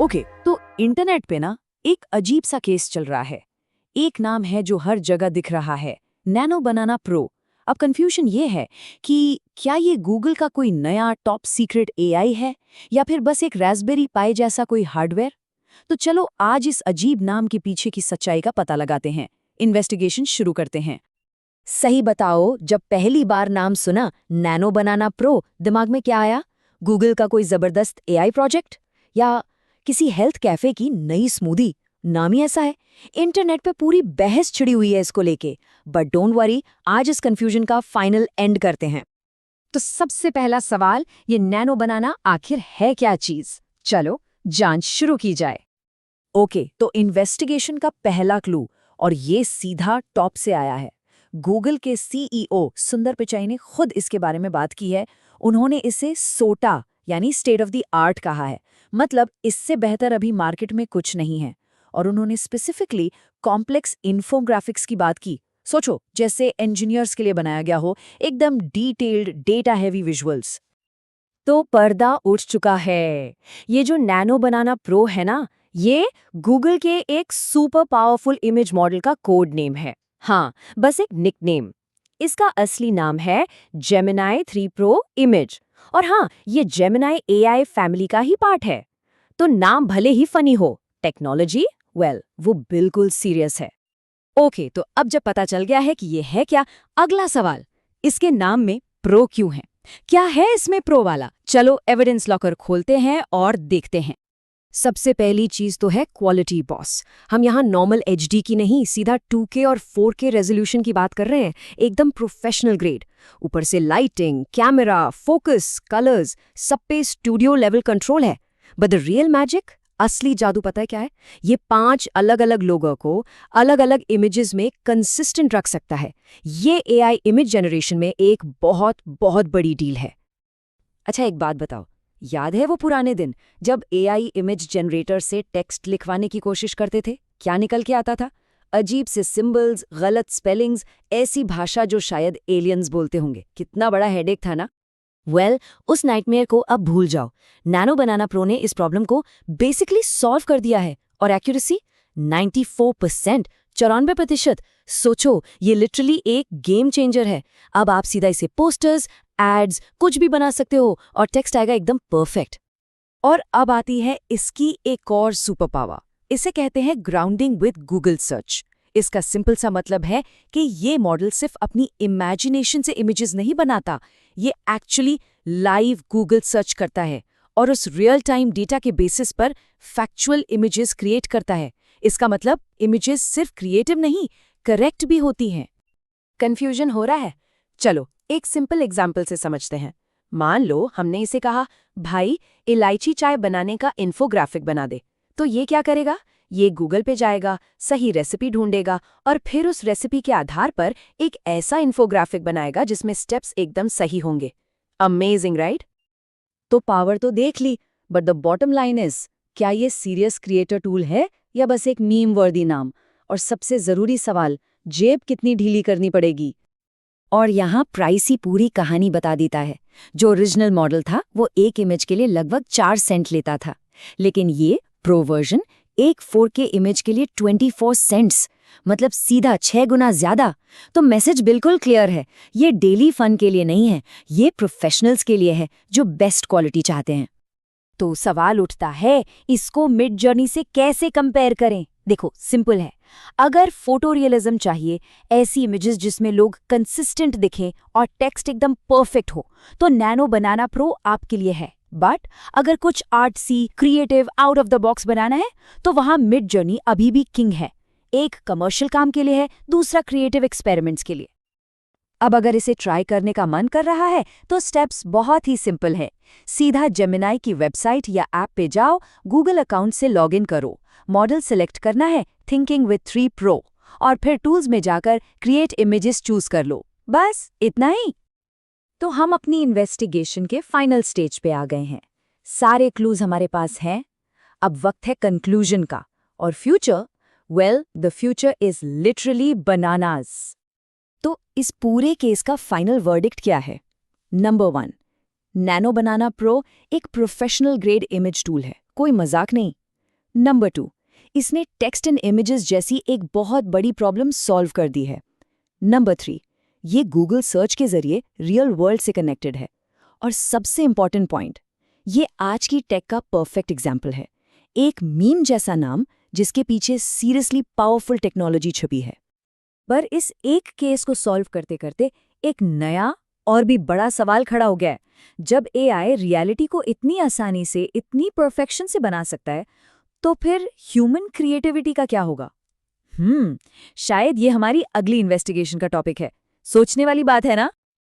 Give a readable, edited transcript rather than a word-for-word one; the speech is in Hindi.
ओके, तो इंटरनेट पे ना एक अजीब सा केस चल रहा है। एक नाम है जो हर जगह दिख रहा है, नैनो बनाना प्रो। अब कंफ्यूजन ये है कि क्या ये गूगल का कोई नया टॉप सीक्रेट एआई है या फिर बस एक रास्पबेरी पाई जैसा कोई हार्डवेयर। तो चलो आज इस अजीब नाम के पीछे की सच्चाई का पता लगाते हैं, इन्वेस्टिगेशन शुरू करते हैं। सही बताओ, जब पहली बार नाम सुना नैनो बनाना प्रो, दिमाग में क्या आया? गूगल का कोई जबरदस्त एआई प्रोजेक्ट या किसी हेल्थ कैफे की नई स्मूदी? नाम ही ऐसा है। इंटरनेट पे पूरी बहस छिड़ी हुई है इसको लेके। बट डोंट वरी, आज इस कंफ्यूजन का फाइनल एंड करते हैं। तो सबसे पहला सवाल, ये नैनो बनाना आखिर है क्या चीज? चलो जांच शुरू की जाए। ओके, तो इन्वेस्टिगेशन का पहला क्लू, और ये सीधा टॉप से आया है। गूगल के सीईओ सुंदर पिचाई ने खुद इसके बारे में बात की है। उन्होंने इसे सोटा यानी स्टेट ऑफ द आर्ट कहा है। मतलब इससे बेहतर अभी मार्केट में कुछ नहीं है। और उन्होंने स्पेसिफिकली कॉम्प्लेक्स इन्फोग्राफिक्स की बात की। सोचो, जैसे इंजीनियर्स के लिए बनाया गया हो, एकदम डिटेल्ड डेटा हैवी विजुअल्स। तो पर्दा उठ चुका है। ये जो नैनो बनाना प्रो है ना, ये गूगल के एक सुपर पावरफुल इमेज मॉडल का कोड नेम है। हाँ, बस एक निकनेम। इसका असली नाम है जेमिनाई 3 प्रो इमेज। और हाँ, ये जेमिनाई एआई फैमिली का ही पार्ट है। तो नाम भले ही फनी हो, टेक्नोलॉजी वो बिल्कुल सीरियस है। ओके, तो अब जब पता चल गया है कि ये है क्या, अगला सवाल, इसके नाम में प्रो क्यों है? क्या है इसमें प्रो वाला? चलो एविडेंस लॉकर खोलते हैं और देखते हैं। सबसे पहली चीज तो है क्वालिटी बॉस। हम यहाँ नॉर्मल एचडी की नहीं, सीधा 2K और 4K रेजोल्यूशन की बात कर रहे हैं। एकदम प्रोफेशनल ग्रेड। ऊपर से लाइटिंग, कैमरा, फोकस, कलर्स, सब पे स्टूडियो लेवल कंट्रोल है। बट द रियल मैजिक, असली जादू पता है क्या है? ये 5 अलग अलग लोगों को अलग अलग इमेजेस में कंसिस्टेंट रख सकता है। ये एआई इमेज जनरेशन में एक बहुत बहुत बड़ी डील है। अच्छा, एक बात बताओ, याद है वो पुराने दिन जब एआई इमेज जनरेटर से टेक्स्ट लिखवाने की कोशिश करते थे? क्या निकल के आता था? अजीब से सिंबल्स, गलत स्पेलिंग्स, ऐसी भाषा जो शायद एलियंस बोलते होंगे। कितना बड़ा हेडेक था ना। उस नाइटमेयर को अब भूल जाओ। नैनो बनाना प्रो ने इस प्रॉब्लम को बेसिकली सॉल्व कर दिया है। और एक्यूरेसी 94%, 94%। सोचो, ये लिटरली एक गेम चेंजर है। अब आप सीधा इसे पोस्टर्स, एड्स, कुछ भी बना सकते हो और टेक्स्ट आएगा एकदम परफेक्ट। और अब आती है इसकी एक और सुपर पावर। इसे कहते हैं ग्राउंडिंग विद गूगल सर्च। इसका सिंपल सा मतलब है कि ये मॉडल सिर्फ अपनी इमेजिनेशन से इमेजेस नहीं बनाता, ये एक्चुअली लाइव गूगल सर्च करता है और उस रियल टाइम डेटा के बेसिस पर फैक्चुअल इमेजेस क्रिएट करता है। इसका मतलब इमेजेस सिर्फ क्रिएटिव नहीं, करेक्ट भी होती हैं। कंफ्यूजन हो रहा है? चलो एक सिंपल एग्जाम्पल से समझते हैं। मान लो हमने इसे कहा, भाई इलायची चाय बनाने का इन्फोग्राफिक बना दे। तो ये क्या करेगा? ये गूगल पे जाएगा, सही रेसिपी ढूंढेगा और फिर उस रेसिपी के आधार पर एक ऐसा इन्फोग्राफिक बनाएगा जिसमें स्टेप्स एकदम सही होंगे। Amazing, right? तो पावर तो देख ली, but the bottom line is, क्या ये सीरियस क्रिएटर टूल है या बस एक मीम वर्दी नाम? और सबसे जरूरी सवाल, जेब कितनी ढीली करनी पड़ेगी? और यहाँ प्राइस ही पूरी कहानी बता देता है। जो ओरिजिनल मॉडल था वो एक इमेज के लिए लगभग 4 सेंट लेता था, लेकिन ये प्रो वर्जन एक 4K इमेज के लिए 24 सेंट्स, मतलब सीधा 6 गुना ज्यादा। तो मैसेज बिल्कुल क्लियर है, ये डेली फन के लिए नहीं है, ये प्रोफेशनल्स के लिए है जो बेस्ट क्वालिटी चाहते हैं। तो सवाल उठता है, इसको मिड जर्नी से कैसे कंपेयर करें? देखो सिंपल है। अगर फोटो रियलिज्म चाहिए, ऐसी इमेजेस जिसमें लोग कंसिस्टेंट दिखें और टेक्स्ट एकदम परफेक्ट हो, तो नैनो बनाना प्रो आपके लिए है। बट अगर कुछ artsy, creative, out of the box बनाना है, तो वहां मिड जर्नी अभी भी किंग है। एक कमर्शियल काम के लिए है, दूसरा क्रिएटिव एक्सपेरिमेंट्स के लिए। अब अगर इसे ट्राई करने का मन कर रहा है तो स्टेप्स बहुत ही सिंपल है। सीधा जेमिनाई की वेबसाइट या ऐप पे जाओ, गूगल अकाउंट से लॉगिन करो, मॉडल सिलेक्ट करना है थिंकिंग विद 3 प्रो, और फिर टूल्स में जाकर क्रिएट इमेजेस चूज कर लो। बस इतना ही। तो हम अपनी इन्वेस्टिगेशन के फाइनल स्टेज पे आ गए हैं। सारे क्लूज हमारे पास हैं। अब वक्त है कंक्लूजन का। और future, the future is literally bananas. तो इस पूरे केस का फाइनल वर्डिक्ट क्या है? नंबर 1, नैनो बनाना प्रो एक प्रोफेशनल ग्रेड इमेज टूल है, कोई मजाक नहीं। नंबर 2, इसने टेक्स्ट एंड इमेजेस जैसी एक बहुत बड़ी प्रॉब्लम सॉल्व कर दी है। नंबर 3, ये गूगल सर्च के जरिए रियल वर्ल्ड से कनेक्टेड है। और सबसे इंपॉर्टेंट पॉइंट, ये आज की टेक का परफेक्ट एग्जाम्पल है। एक मीम जैसा नाम जिसके पीछे सीरियसली पावरफुल टेक्नोलॉजी छुपी है। पर इस एक केस को सॉल्व करते करते एक नया और भी बड़ा सवाल खड़ा हो गया है। जब एआई रियलिटी को इतनी आसानी से, इतनी परफेक्शन से बना सकता है, तो फिर ह्यूमन क्रिएटिविटी का क्या होगा? शायद ये हमारी अगली इन्वेस्टिगेशन का टॉपिक है। सोचने वाली बात है ना?